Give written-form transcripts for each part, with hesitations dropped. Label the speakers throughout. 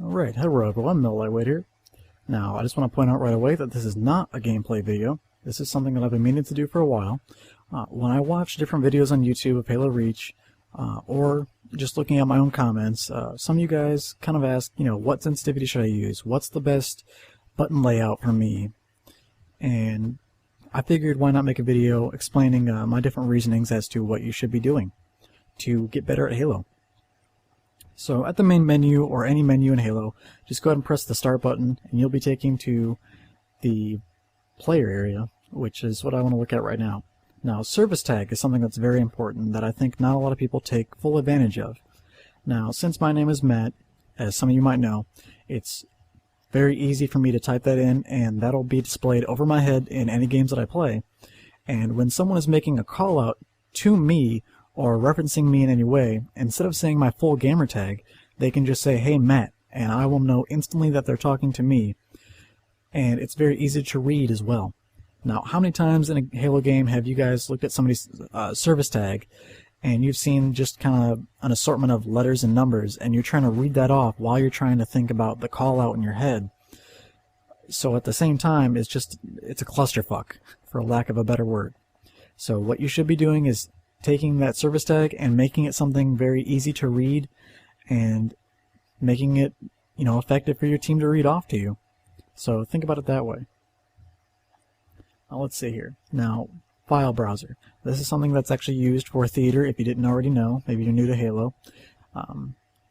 Speaker 1: Alright, hello everyone, Lightweight here. Now, I just want to point out right away that this is not a gameplay video. This is something that I've been meaning to do for a while. When I watch different videos on YouTube of Halo Reach, or just looking at my own comments, some of you guys kind of ask, what sensitivity should I use? What's the best button layout for me? And I figured why not make a video explaining my different reasonings as to what you should be doing to get better at Halo. So at the main menu, or any menu in Halo, just go ahead and press the start button and you'll be taken to the player area, which is what I want to look at right now. Now, service tag is something that's very important that I think not a lot of people take full advantage of. Now, since my name is Matt, as some of you might know, it's very easy for me to type that in and that'll be displayed over my head in any games that I play. And when someone is making a call out to me or referencing me in any way, instead of saying my full gamer tag, they can just say, "Hey Matt," and I will know instantly that they're talking to me. And it's very easy to read as well. Now, how many times in a Halo game have you guys looked at somebody's service tag and you've seen just kind of an assortment of letters and numbers and you're trying to read that off while you're trying to think about the call out in your head? So at the same time, it's a clusterfuck, for lack of a better word. So what you should be doing is taking that service tag and making it something very easy to read and making it, effective for your team to read off to you. So think about it that way. Now let's see here. Now, file browser. This is something that's actually used for theater if you didn't already know. Maybe you're new to Halo.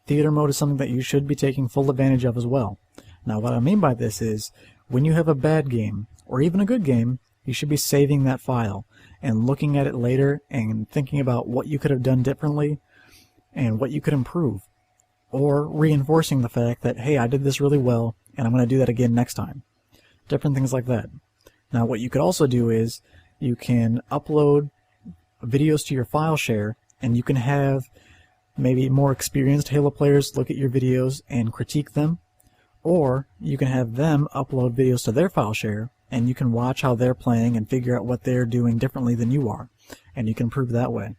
Speaker 1: Theater mode is something that you should be taking full advantage of as well. Now what I mean by this is when you have a bad game or even a good game, you should be saving that file and looking at it later and thinking about what you could have done differently and what you could improve, or reinforcing the fact that, hey, I did this really well and I'm going to do that again next time. Different things like that. Now what you could also do is you can upload videos to your file share and you can have maybe more experienced Halo players look at your videos and critique them, or you can have them upload videos to their file share and you can watch how they're playing and figure out what they're doing differently than you are, and you can improve that way.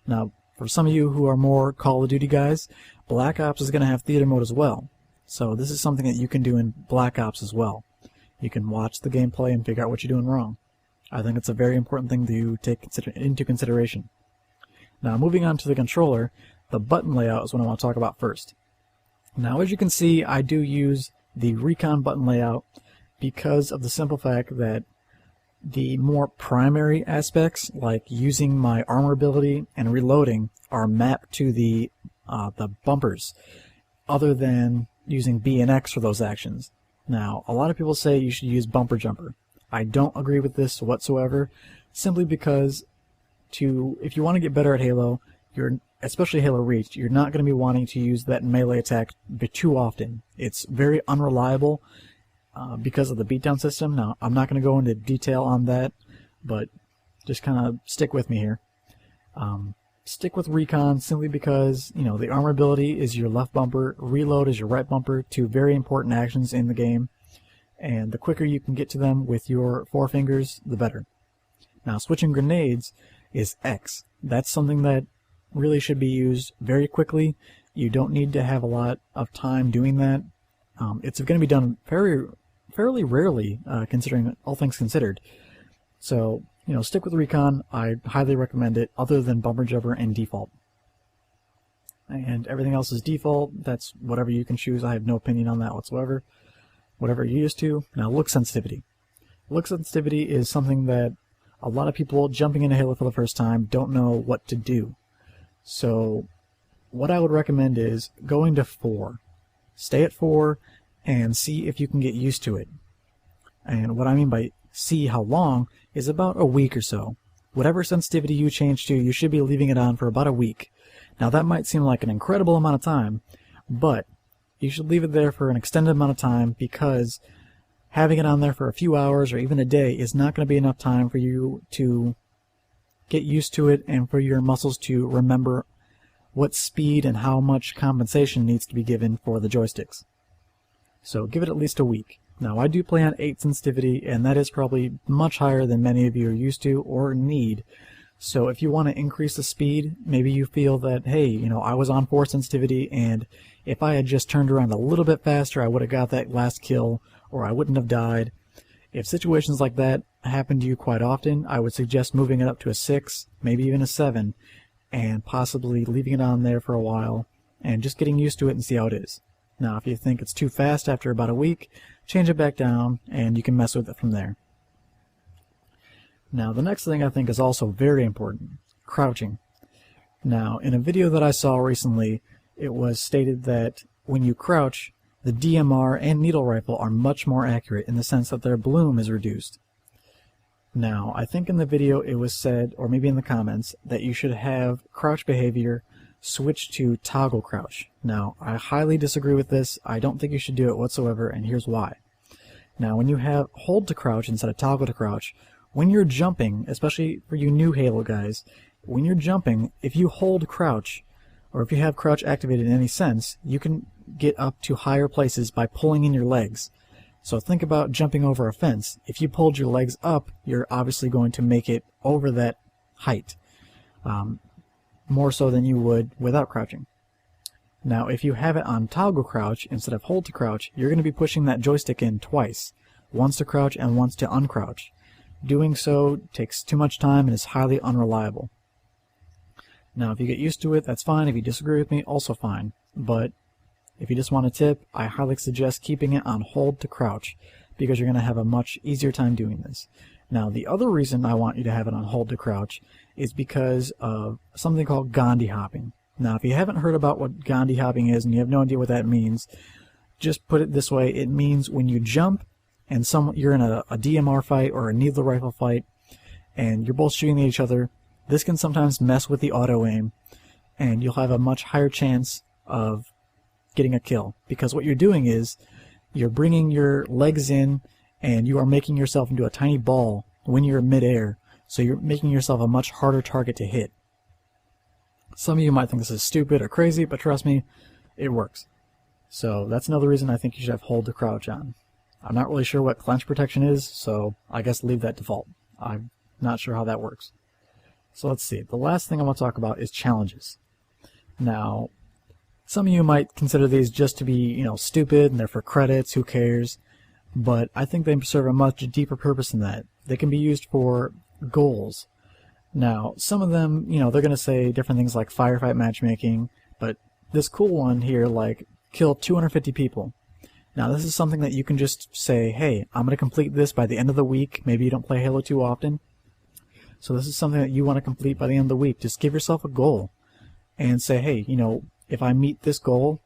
Speaker 1: Now, for some of you who are more Call of Duty guys, Black Ops is going to have theater mode as well. So this is something that you can do in Black Ops as well. You can watch the gameplay and figure out what you're doing wrong. I think it's a very important thing to take into consideration. Now, moving on to the controller, the button layout is what I want to talk about first. Now, as you can see, I do use the Recon button layout because of the simple fact that the more primary aspects, like using my armor ability and reloading, are mapped to the bumpers, other than using B and X for those actions. Now, a lot of people say you should use bumper jumper. I don't agree with this whatsoever, simply because if you want to get better at Halo, especially Halo Reach, you're not going to be wanting to use that melee attack too often. It's very unreliable because of the beatdown system. Now, I'm not going to go into detail on that, but just kind of stick with me here. Stick with Recon simply because, the armor ability is your left bumper, reload is your right bumper, two very important actions in the game, and the quicker you can get to them with your forefingers, the better. Now, switching grenades is X. That's something that really should be used very quickly. You don't need to have a lot of time doing that. It's going to be done fairly rarely, considering all things considered. So, stick with Recon. I highly recommend it, other than bumper jumper and default. And everything else is default. That's whatever you can choose. I have no opinion on that whatsoever. Whatever you're used to. Now, look sensitivity. Look sensitivity is something that a lot of people jumping into Halo for the first time don't know what to do. So, what I would recommend is going to 4. Stay at 4 and see if you can get used to it. And what I mean by see how long is about a week or so. Whatever sensitivity you change to, you should be leaving it on for about a week. Now that might seem like an incredible amount of time, but you should leave it there for an extended amount of time, because having it on there for a few hours or even a day is not going to be enough time for you to get used to it and for your muscles to remember what speed and how much compensation needs to be given for the joysticks. So give it at least a week. Now, I do play on 8 sensitivity, and that is probably much higher than many of you are used to or need. So if you want to increase the speed, maybe you feel that, hey, you know, I was on 4 sensitivity, and if I had just turned around a little bit faster, I would have got that last kill, or I wouldn't have died. If situations like that happen to you quite often, I would suggest moving it up to a 6, maybe even a 7, and possibly leaving it on there for a while, and just getting used to it and see how it is. Now, if you think it's too fast after about a week, change it back down, and you can mess with it from there. Now, the next thing I think is also very important, crouching. Now, in a video that I saw recently, it was stated that when you crouch, the DMR and needle rifle are much more accurate in the sense that their bloom is reduced. Now, I think in the video it was said, or maybe in the comments, that you should have crouch behavior switch to toggle crouch. Now, I highly disagree with this. I don't think you should do it whatsoever, and here's why. Now, when you have hold to crouch instead of toggle to crouch, when you're jumping, especially for you new Halo guys, when you're jumping, if you hold crouch, or if you have crouch activated in any sense, you can get up to higher places by pulling in your legs. So think about jumping over a fence. If you pulled your legs up, you're obviously going to make it over that height, more so than you would without crouching. Now, if you have it on toggle crouch instead of hold to crouch, you're going to be pushing that joystick in twice, once to crouch and once to uncrouch. Doing so takes too much time and is highly unreliable. Now, if you get used to it, that's fine. If you disagree with me, also fine. But if you just want a tip, I highly suggest keeping it on hold to crouch, because you're going to have a much easier time doing this. Now, the other reason I want you to have it on hold to crouch is because of something called Gandhi hopping. Now, if you haven't heard about what Gandhi hopping is and you have no idea what that means, just put it this way. It means when you jump and you're in a DMR fight or a needle rifle fight, and you're both shooting at each other, this can sometimes mess with the auto aim, and you'll have a much higher chance of getting a kill, because what you're doing is you're bringing your legs in and you are making yourself into a tiny ball when you're in midair, so you're making yourself a much harder target to hit. Some of you might think this is stupid or crazy, but trust me, it works. So that's another reason I think you should have hold to crouch on. I'm not really sure what clench protection is, so I guess leave that default. I'm not sure how that works. So let's see. The last thing I want to talk about is challenges. Now, some of you might consider these just to be, you know, stupid and they're for credits, who cares? But I think they serve a much deeper purpose than that. They can be used for goals. Now, some of them, you know, they're going to say different things like firefight matchmaking, but this cool one here, like kill 250 people. Now, this is something that you can just say, hey, I'm going to complete this by the end of the week. Maybe you don't play Halo too often. So this is something that you want to complete by the end of the week. Just give yourself a goal and say, hey, you know, if I meet this goal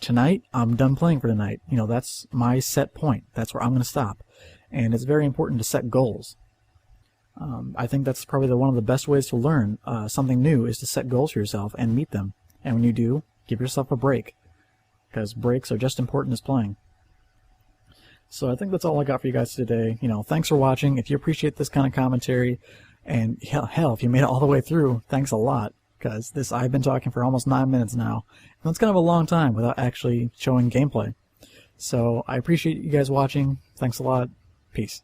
Speaker 1: tonight, I'm done playing for tonight. You know, that's my set point. That's where I'm going to stop. And it's very important to set goals. I think that's probably one of the best ways to learn something new is to set goals for yourself and meet them. And when you do, give yourself a break, because breaks are just important as playing. So I think that's all I got for you guys today. You know, thanks for watching. If you appreciate this kind of commentary, and hell, if you made it all the way through, thanks a lot, because I've been talking for almost 9 minutes now, and that's kind of a long time without actually showing gameplay. So I appreciate you guys watching. Thanks a lot. Peace.